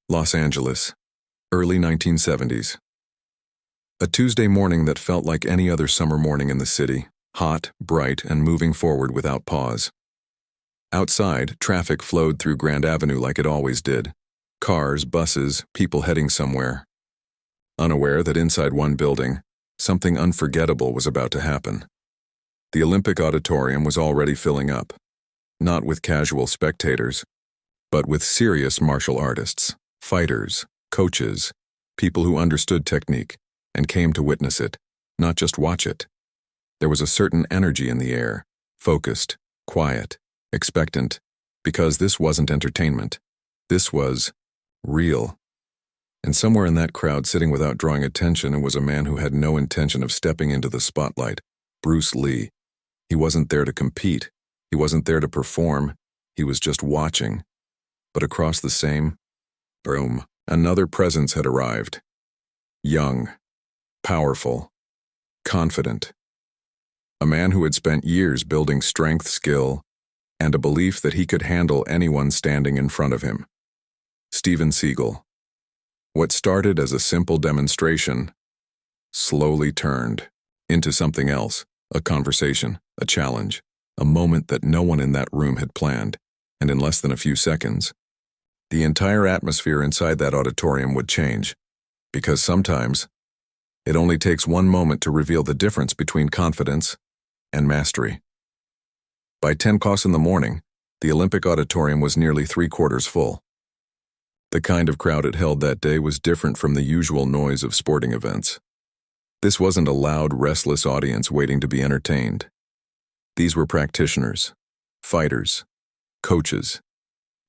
Los Angeles, early 1970s. A Tuesday morning that felt like any other summer morning in the city, hot, bright, and moving forward without pause. Outside, traffic flowed through Grand Avenue like it always did. Cars, buses, people heading somewhere. Unaware that inside one building, something unforgettable was about to happen. The Olympic Auditorium was already filling up, not with casual spectators, but with serious martial artists, fighters, coaches, people who understood technique and came to witness it, not just watch it. There was a certain energy in the air, focused, quiet, expectant, because this wasn't entertainment. This was real. And somewhere in that crowd, sitting without drawing attention, was a man who had no intention of stepping into the spotlight, Bruce Lee. He wasn't there to compete. He wasn't there to perform. He was just watching. But across the same room, another presence had arrived. Young, powerful, confident. A man who had spent years building strength, skill, and a belief that he could handle anyone standing in front of him. Steven Seagal. What started as a simple demonstration slowly turned into something else, a conversation, a challenge, a moment that no one in that room had planned, and in less than a few seconds, the entire atmosphere inside that auditorium would change, because sometimes it only takes one moment to reveal the difference between confidence and mastery. By 10 o'clock in the morning, the Olympic Auditorium was nearly 3/4 full. The kind of crowd it held that day was different from the usual noise of sporting events. This wasn't a loud, restless audience waiting to be entertained. These were practitioners, fighters, coaches,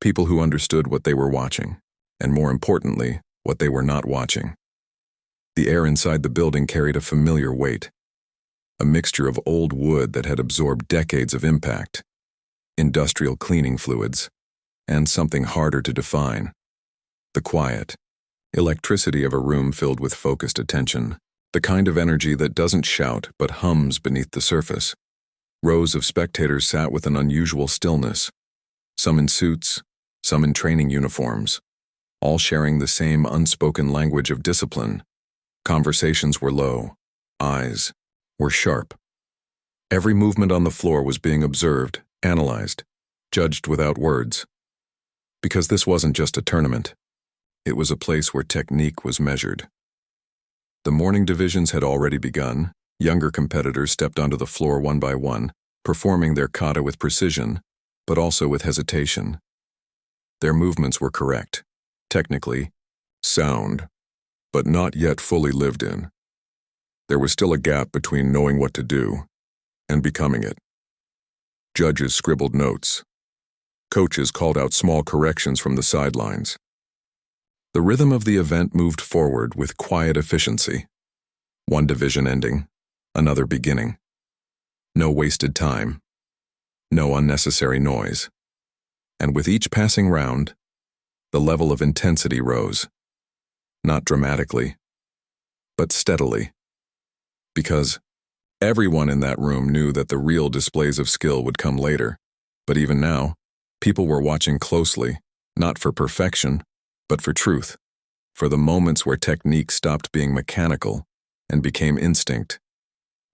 people who understood what they were watching, and more importantly, what they were not watching. The air inside the building carried a familiar weight, a mixture of old wood that had absorbed decades of impact, industrial cleaning fluids, and something harder to define: the quiet, electricity of a room filled with focused attention, the kind of energy that doesn't shout but hums beneath the surface. Rows of spectators sat with an unusual stillness, some in suits, some in training uniforms, all sharing the same unspoken language of discipline. Conversations were low, eyes were sharp. Every movement on the floor was being observed, analyzed, judged without words. Because this wasn't just a tournament, it was a place where technique was measured. The morning divisions had already begun. Younger competitors stepped onto the floor one by one, performing their kata with precision, but also with hesitation. Their movements were correct, technically sound, but not yet fully lived in. There was still a gap between knowing what to do and becoming it. Judges scribbled notes. Coaches called out small corrections from the sidelines. The rhythm of the event moved forward with quiet efficiency. One division ending, another beginning. No wasted time, no unnecessary noise. And with each passing round, the level of intensity rose. Not dramatically, but steadily. Because everyone in that room knew that the real displays of skill would come later. But even now, people were watching closely, not for perfection, but for truth, for the moments where technique stopped being mechanical and became instinct.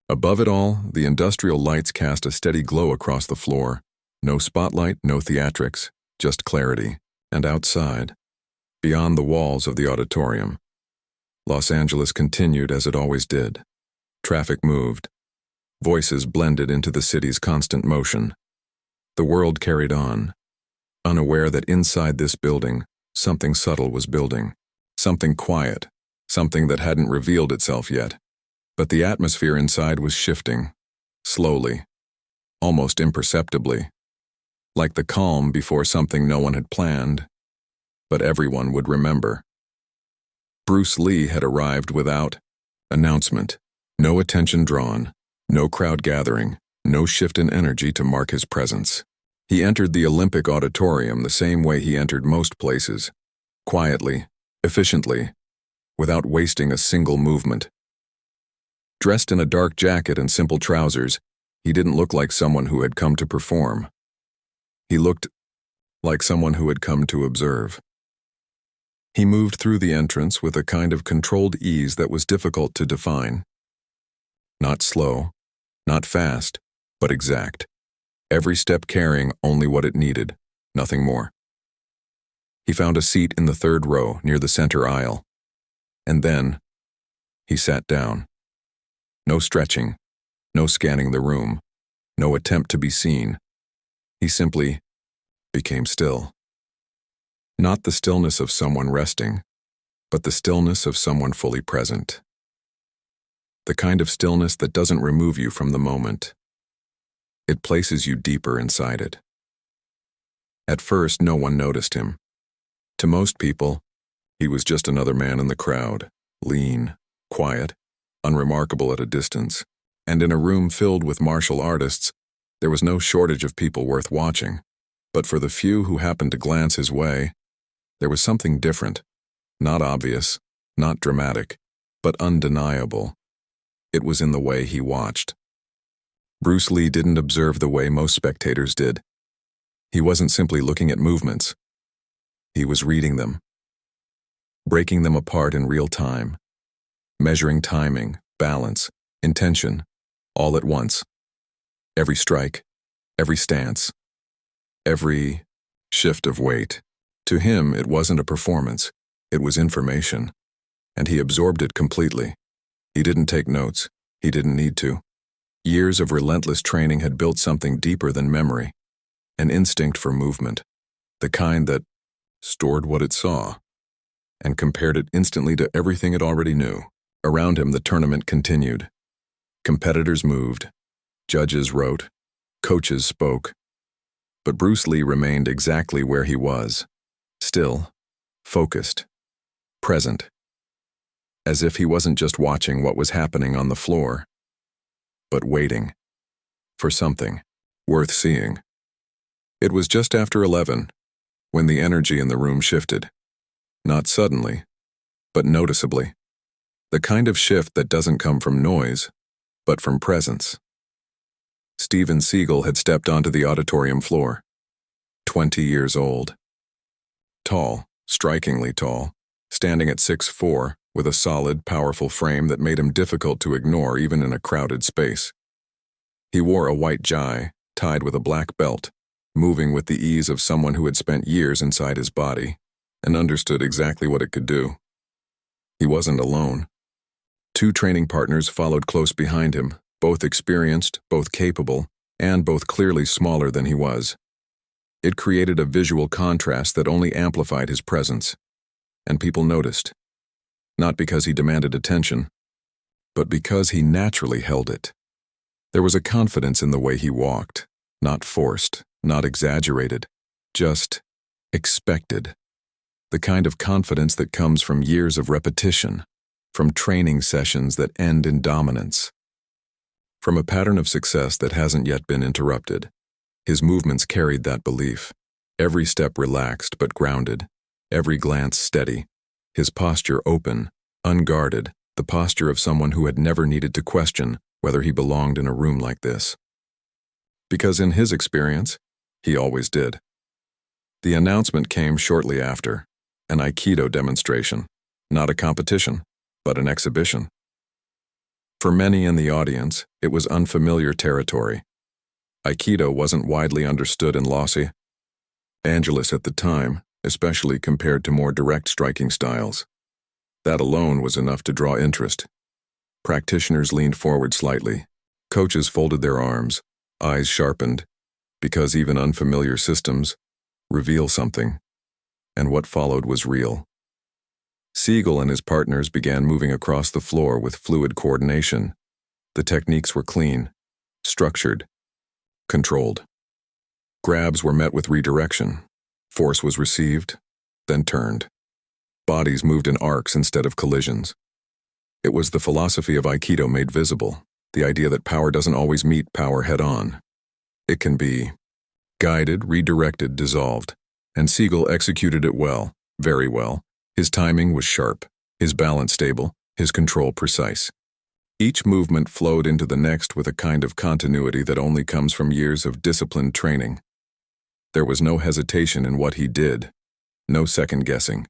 Above it all, the industrial lights cast a steady glow across the floor. No spotlight, no theatrics, just clarity. And outside, beyond the walls of the auditorium, Los Angeles continued as it always did. Traffic moved. Voices blended into the city's constant motion. The world carried on, unaware that inside this building, something subtle was building. Something quiet, something that hadn't revealed itself yet. But the atmosphere inside was shifting, slowly, almost imperceptibly, like the calm before something no one had planned, but everyone would remember. Bruce Lee had arrived without announcement, no attention drawn, no crowd gathering, no shift in energy to mark his presence. He entered the Olympic Auditorium the same way he entered most places, quietly, efficiently, without wasting a single movement. Dressed in a dark jacket and simple trousers, he didn't look like someone who had come to perform. He looked like someone who had come to observe. He moved through the entrance with a kind of controlled ease that was difficult to define. Not slow, not fast, but exact. Every step carrying only what it needed, nothing more. He found a seat in the third row near the center aisle. And then, he sat down. No stretching, no scanning the room, no attempt to be seen. He simply became still. Not the stillness of someone resting, but the stillness of someone fully present. The kind of stillness that doesn't remove you from the moment. It places you deeper inside it. At first, no one noticed him. To most people, he was just another man in the crowd, lean, quiet, unremarkable at a distance. And in a room filled with martial artists, there was no shortage of people worth watching. But for the few who happened to glance his way, there was something different, not obvious, not dramatic, but undeniable. It was in the way he watched. Bruce Lee didn't observe the way most spectators did. He wasn't simply looking at movements. He was reading them, breaking them apart in real time, measuring timing, balance, intention, all at once. Every strike, every stance, every shift of weight. To him, it wasn't a performance, it was information, and he absorbed it completely. He didn't take notes, he didn't need to. Years of relentless training had built something deeper than memory, an instinct for movement, the kind that stored what it saw, and compared it instantly to everything it already knew. Around him, the tournament continued. Competitors moved, judges wrote, coaches spoke. But Bruce Lee remained exactly where he was, still, focused, present, as if he wasn't just watching what was happening on the floor, but waiting for something worth seeing. It was just after 11 when the energy in the room shifted, not suddenly, but noticeably. The kind of shift that doesn't come from noise, but from presence. Steven Seagal had stepped onto the auditorium floor, 20 years old. Tall, strikingly tall, standing at 6'4", with a solid, powerful frame that made him difficult to ignore even in a crowded space. He wore a white jai, tied with a black belt, moving with the ease of someone who had spent years inside his body and understood exactly what it could do. He wasn't alone. 2 training partners followed close behind him, both experienced, both capable, and both clearly smaller than he was. It created a visual contrast that only amplified his presence, and people noticed. Not because he demanded attention, but because he naturally held it. There was a confidence in the way he walked, not forced, not exaggerated, just expected. The kind of confidence that comes from years of repetition, from training sessions that end in dominance, from a pattern of success that hasn't yet been interrupted. His movements carried that belief. Every step relaxed but grounded, every glance steady, his posture open, unguarded, the posture of someone who had never needed to question whether he belonged in a room like this. Because in his experience, he always did. The announcement came shortly after, an Aikido demonstration, not a competition, but an exhibition. For many in the audience, it was unfamiliar territory. Aikido wasn't widely understood in Los Angeles at the time, especially compared to more direct striking styles. That alone was enough to draw interest. Practitioners leaned forward slightly. Coaches folded their arms, eyes sharpened, because even unfamiliar systems reveal something, and what followed was real. Seagal and his partners began moving across the floor with fluid coordination. The techniques were clean, structured, controlled. Grabs were met with redirection. Force was received, then turned. Bodies moved in arcs instead of collisions. It was the philosophy of Aikido made visible, the idea that power doesn't always meet power head-on. It can be guided, redirected, dissolved, and Seagal executed it well, very well. His timing was sharp, his balance stable, his control precise. Each movement flowed into the next with a kind of continuity that only comes from years of disciplined training. There was no hesitation in what he did, no second guessing.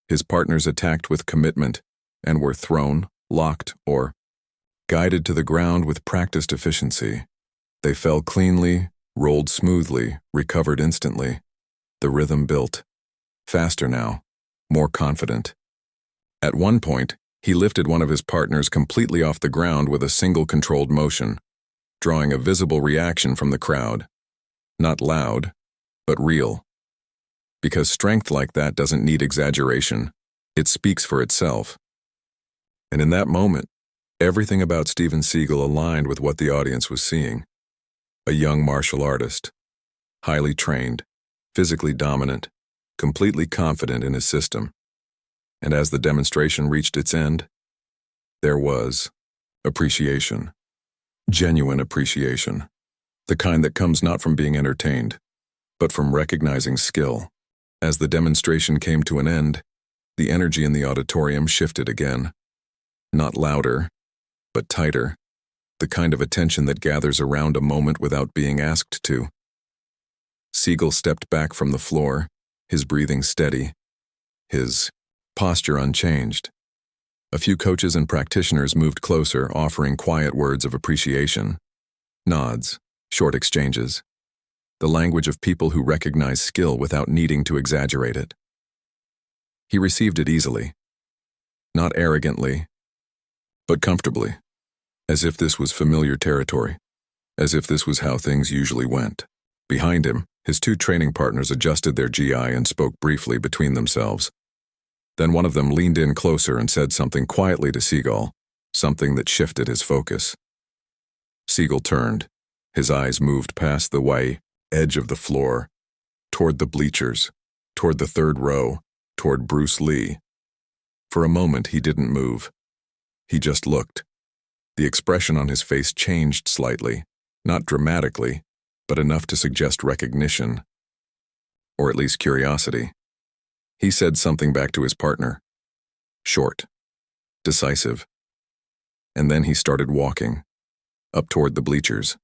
His partners attacked with commitment and were thrown, locked, or guided to the ground with practiced efficiency. They fell cleanly, rolled smoothly, recovered instantly. The rhythm built. Faster now, more confident. At one point, he lifted one of his partners completely off the ground with a single controlled motion, drawing a visible reaction from the crowd. Not loud, but real. Because strength like that doesn't need exaggeration. It speaks for itself. And in that moment, everything about Steven Seagal aligned with what the audience was seeing. A young martial artist, highly trained, physically dominant, completely confident in his system. And as the demonstration reached its end, there was appreciation. Genuine appreciation. The kind that comes not from being entertained, but from recognizing skill. As the demonstration came to an end, the energy in the auditorium shifted again. Not louder, but tighter. The kind of attention that gathers around a moment without being asked to. Seagal stepped back from the floor, his breathing steady, his posture unchanged. A few coaches and practitioners moved closer, offering quiet words of appreciation. Nods, short exchanges. The language of people who recognize skill without needing to exaggerate it. He received it easily. Not arrogantly, but comfortably. As if this was familiar territory. As if this was how things usually went. Behind him, his two training partners adjusted their GI and spoke briefly between themselves. Then one of them leaned in closer and said something quietly to Seagal, something that shifted his focus. Seagal turned. His eyes moved past the white edge of the floor, toward the bleachers, toward the third row, toward Bruce Lee. For a moment he didn't move. He just looked. The expression on his face changed slightly, not dramatically, but enough to suggest recognition, or at least curiosity. He said something back to his partner. Short, decisive. And then he started walking, up toward the bleachers.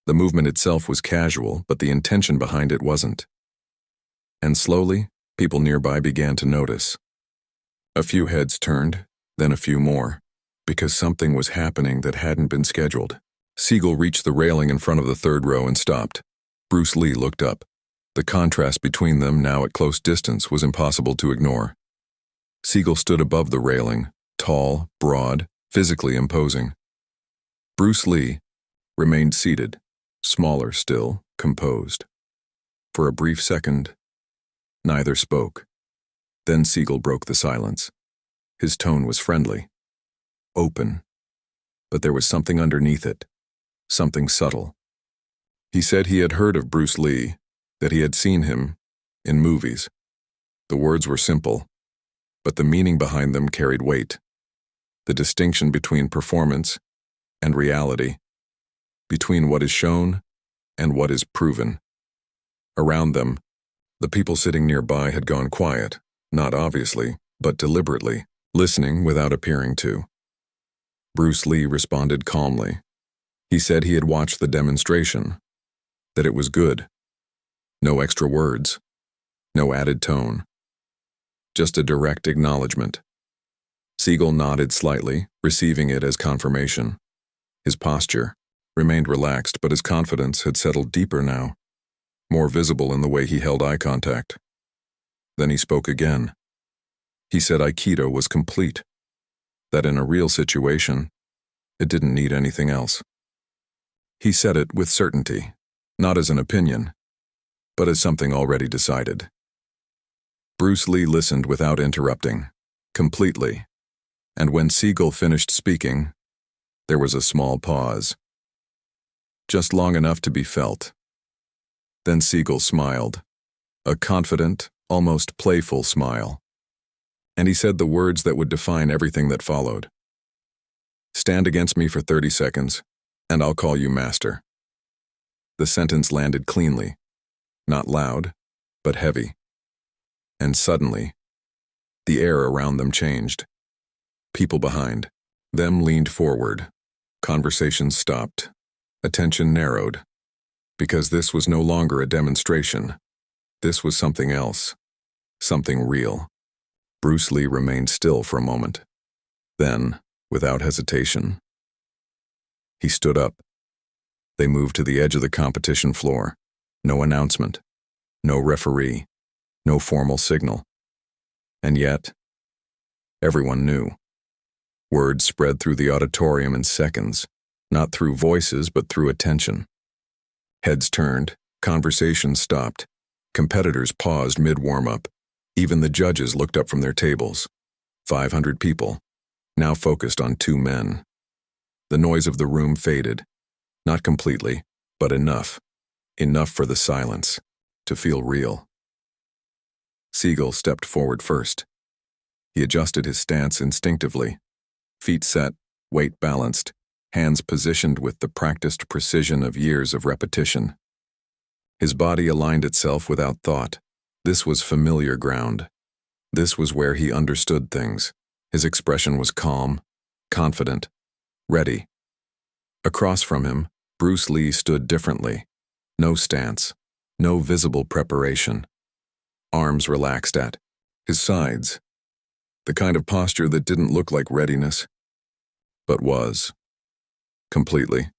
The movement itself was casual, but the intention behind it wasn't. And slowly, people nearby began to notice. A few heads turned, then a few more, because something was happening that hadn't been scheduled. Seagal reached the railing in front of the third row and stopped. Bruce Lee looked up. The contrast between them, now at close distance, was impossible to ignore. Seagal stood above the railing, tall, broad, physically imposing. Bruce Lee remained seated, smaller still, composed. For a brief second, neither spoke. Then Seagal broke the silence. His tone was friendly, open, but there was something underneath it, something subtle. He said he had heard of Bruce Lee, that he had seen him in movies. The words were simple, but the meaning behind them carried weight. The distinction between performance and reality, between what is shown and what is proven. Around them, the people sitting nearby had gone quiet, not obviously, but deliberately, listening without appearing to. Bruce Lee responded calmly. He said he had watched the demonstration, that it was good. No extra words, no added tone. Just a direct acknowledgement. Seagal nodded slightly, receiving it as confirmation. His posture remained relaxed, but his confidence had settled deeper now, more visible in the way he held eye contact. Then he spoke again. He said Aikido was complete, that in a real situation, it didn't need anything else. He said it with certainty, not as an opinion, but as something already decided. Bruce Lee listened without interrupting, completely, and when Seagal finished speaking, there was a small pause. Just long enough to be felt. Then Seagal smiled, a confident, almost playful smile. And he said the words that would define everything that followed. Stand against me for 30 seconds, and I'll call you master. The sentence landed cleanly, not loud, but heavy. And suddenly, the air around them changed. People behind them leaned forward. Conversations stopped. Attention narrowed. Because this was no longer a demonstration. This was something else. Something real. Bruce Lee remained still for a moment. Then, without hesitation, he stood up. They moved to the edge of the competition floor. No announcement, no referee, no formal signal. And yet, everyone knew. Word spread through the auditorium in seconds, not through voices but through attention. Heads turned, conversation stopped, competitors paused mid-warm-up. Even the judges looked up from their tables. 500 people, now focused on two men. The noise of the room faded, not completely, but enough. Enough for the silence to feel real. Seagal stepped forward first. He adjusted his stance instinctively. Feet set, weight balanced, hands positioned with the practiced precision of years of repetition. His body aligned itself without thought. This was familiar ground. This was where he understood things. His expression was calm, confident, ready. Across from him, Bruce Lee stood differently. No stance, no visible preparation. Arms relaxed at his sides. The kind of posture that didn't look like readiness, but was. Completely.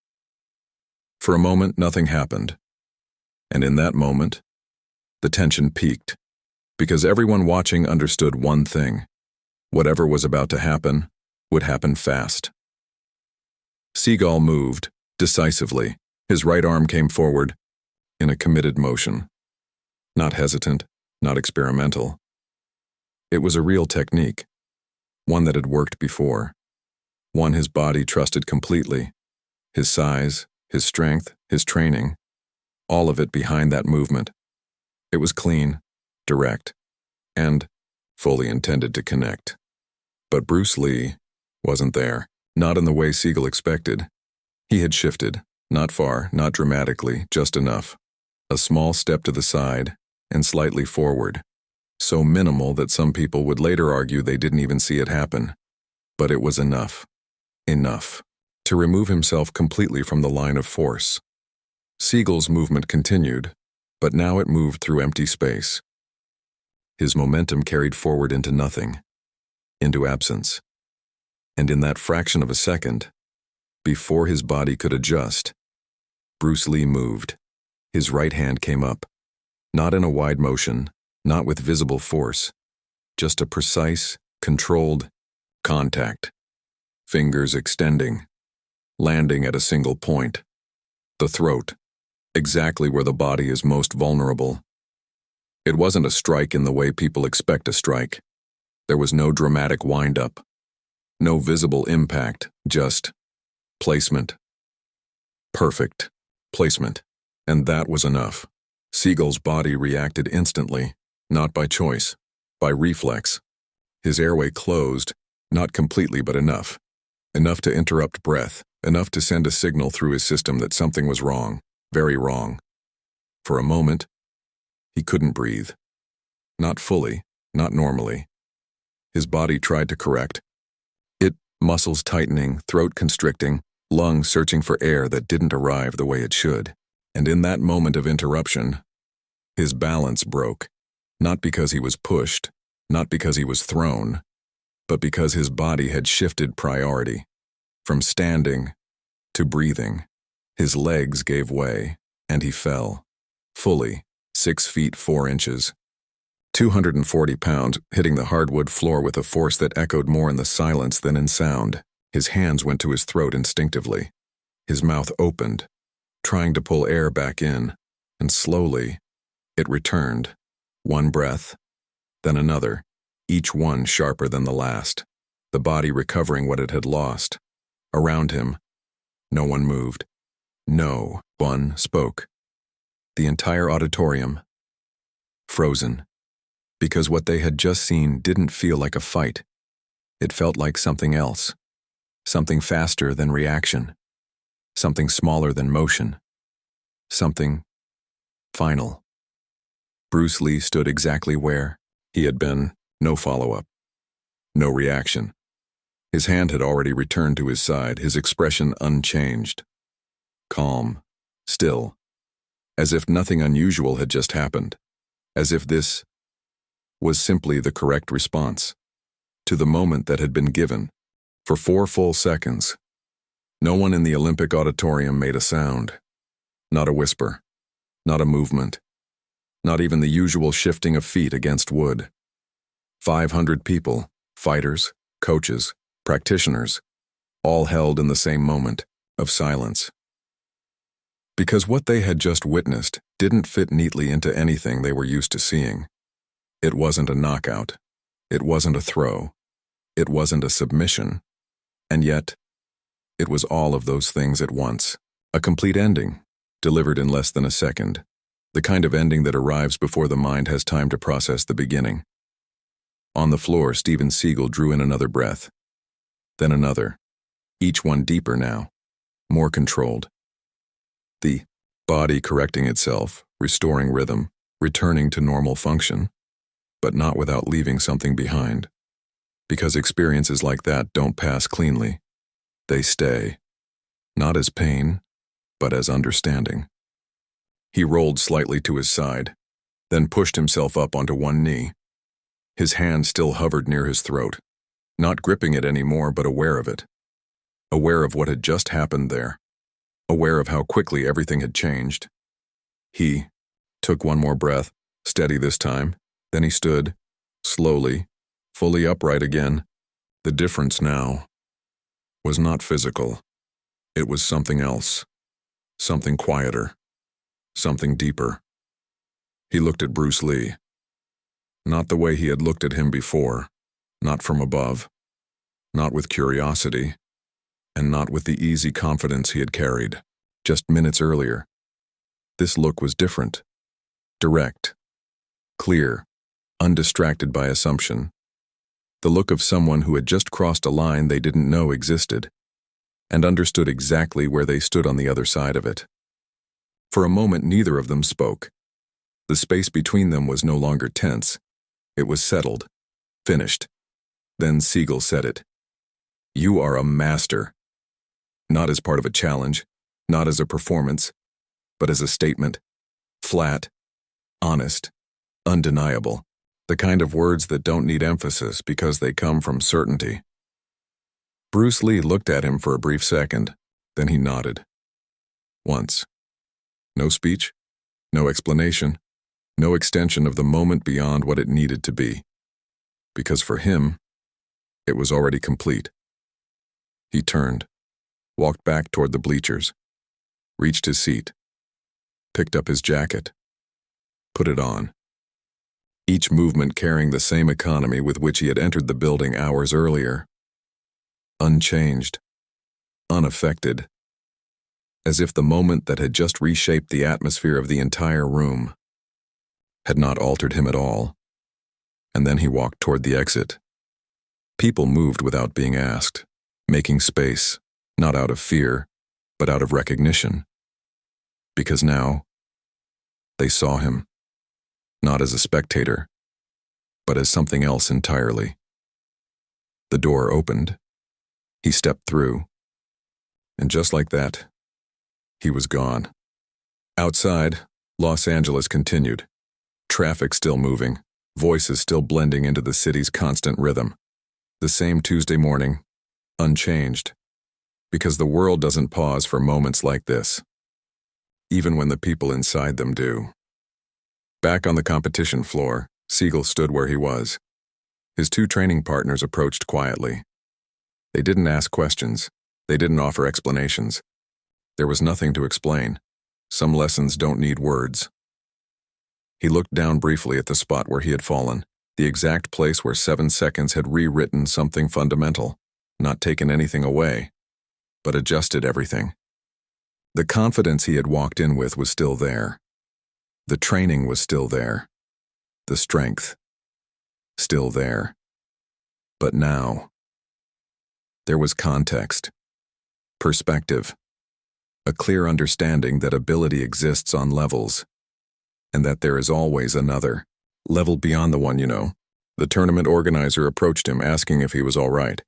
For a moment, nothing happened. And in that moment, the tension peaked, because everyone watching understood one thing. Whatever was about to happen would happen fast. Seagal moved, decisively. His right arm came forward, in a committed motion. Not hesitant, not experimental. It was a real technique, one that had worked before, one his body trusted completely. His size, his strength, his training, all of it behind that movement. It was clean, direct, and fully intended to connect. But Bruce Lee wasn't there, not in the way Seagal expected. He had shifted, not far, not dramatically, just enough. A small step to the side and slightly forward, so minimal that some people would later argue they didn't even see it happen. But it was enough. Enough to remove himself completely from the line of force. Seagal's movement continued, but now it moved through empty space. His momentum carried forward into nothing, into absence. And in that fraction of a second, before his body could adjust, Bruce Lee moved. His right hand came up, not in a wide motion, not with visible force, just a precise, controlled contact. Fingers extending, landing at a single point. The throat, exactly where the body is most vulnerable. It wasn't a strike in the way people expect a strike. There was no dramatic wind-up, no visible impact, just placement. Perfect placement. And that was enough. Seagal's body reacted instantly, not by choice, by reflex. His airway closed, not completely but enough. Enough to interrupt breath, enough to send a signal through his system that something was wrong, very wrong. For a moment, he couldn't breathe. Not fully, not normally. His body tried to correct. Muscles tightening, throat constricting, lungs searching for air that didn't arrive the way it should. And in that moment of interruption, his balance broke. Not because he was pushed, not because he was thrown, but because his body had shifted priority. From standing to breathing, his legs gave way, and he fell. Fully, 6 feet 4 inches. 240 pounds, hitting the hardwood floor with a force that echoed more in the silence than in sound. His hands went to his throat instinctively. His mouth opened, trying to pull air back in, and slowly, it returned. One breath, then another, each one sharper than the last, the body recovering what it had lost. Around him, no one moved. No one spoke. The entire auditorium, frozen. Because what they had just seen didn't feel like a fight. It felt like something else. Something faster than reaction. Something smaller than motion. Something final. Bruce Lee stood exactly where he had been. No follow-up. No reaction. His hand had already returned to his side, his expression unchanged. Calm. Still. As if nothing unusual had just happened. As if this was simply the correct response. to the moment that had been given. For 4 full seconds, no one in the Olympic auditorium made a sound. Not a whisper, not a movement, not even the usual shifting of feet against wood. 500 people, fighters, coaches, practitioners, all held in the same moment of silence. Because what they had just witnessed didn't fit neatly into anything they were used to seeing. It wasn't a knockout. It wasn't a throw. It wasn't a submission. And yet, it was all of those things at once. A complete ending, delivered in less than a second. The kind of ending that arrives before the mind has time to process the beginning. On the floor, Steven Seagal drew in another breath. Then another. Each one deeper now. More controlled. The body correcting itself, restoring rhythm, returning to normal function, but not without leaving something behind. Because experiences like that don't pass cleanly. They stay, not as pain, but as understanding. He rolled slightly to his side, then pushed himself up onto one knee. His hand still hovered near his throat, not gripping it anymore but aware of it. Aware of what had just happened there. Aware of how quickly everything had changed. He took one more breath, steady this time, then he stood, slowly, fully upright again. The difference now was not physical. It was something else. Something quieter. Something deeper. He looked at Bruce Lee. Not the way he had looked at him before. Not from above. Not with curiosity. And not with the easy confidence he had carried just minutes earlier. This look was different. Direct. Clear. Undistracted by assumption. The look of someone who had just crossed a line they didn't know existed, and understood exactly where they stood on the other side of it. For a moment, neither of them spoke. The space between them was no longer tense. It was settled. Finished. Then Seagal said it. "You are a master." Not as part of a challenge, not as a performance, but as a statement. Flat, honest, undeniable. The kind of words that don't need emphasis because they come from certainty. Bruce Lee looked at him for a brief second, then he nodded. Once. No speech, no explanation, no extension of the moment beyond what it needed to be. Because for him, it was already complete. He turned, walked back toward the bleachers, reached his seat, picked up his jacket, put it on. Each movement carrying the same economy with which he had entered the building hours earlier. Unchanged, unaffected, as if the moment that had just reshaped the atmosphere of the entire room had not altered him at all. And then he walked toward the exit. People moved without being asked, making space, not out of fear, but out of recognition. Because now, they saw him. Not as a spectator, but as something else entirely. The door opened. He stepped through. And just like that, he was gone. Outside, Los Angeles continued. Traffic still moving, voices still blending into the city's constant rhythm. The same Tuesday morning, unchanged. Because the world doesn't pause for moments like this, even when the people inside them do. Back on the competition floor, Seagal stood where he was. His 2 training partners approached quietly. They didn't ask questions. They didn't offer explanations. There was nothing to explain. Some lessons don't need words. He looked down briefly at the spot where he had fallen, the exact place where 7 seconds had rewritten something fundamental, not taken anything away, but adjusted everything. The confidence he had walked in with was still there. The training was still there. The strength, still there. But now, there was context, perspective, a clear understanding that ability exists on levels, and that there is always another level beyond the one you know. The tournament organizer approached him, asking if he was all right.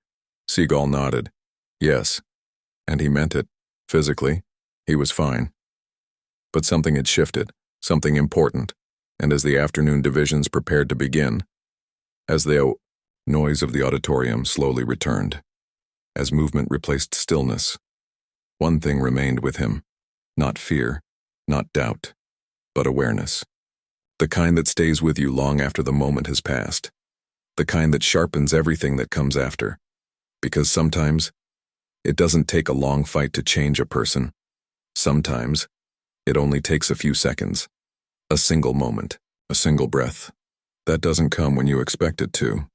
Seagal nodded. Yes, and he meant it. Physically, he was fine. But something had shifted. Something important, and as the afternoon divisions prepared to begin, as they Noise of the auditorium slowly returned. As movement replaced stillness, one thing remained with him. Not fear, not doubt, but awareness. The kind that stays with you long after the moment has passed. The kind that sharpens everything that comes after. Because sometimes, it doesn't take a long fight to change a person. Sometimes, it only takes a few seconds. A single moment, a single breath. That doesn't come when you expect it to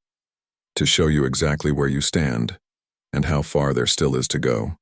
show you exactly where you stand, and how far there still is to go.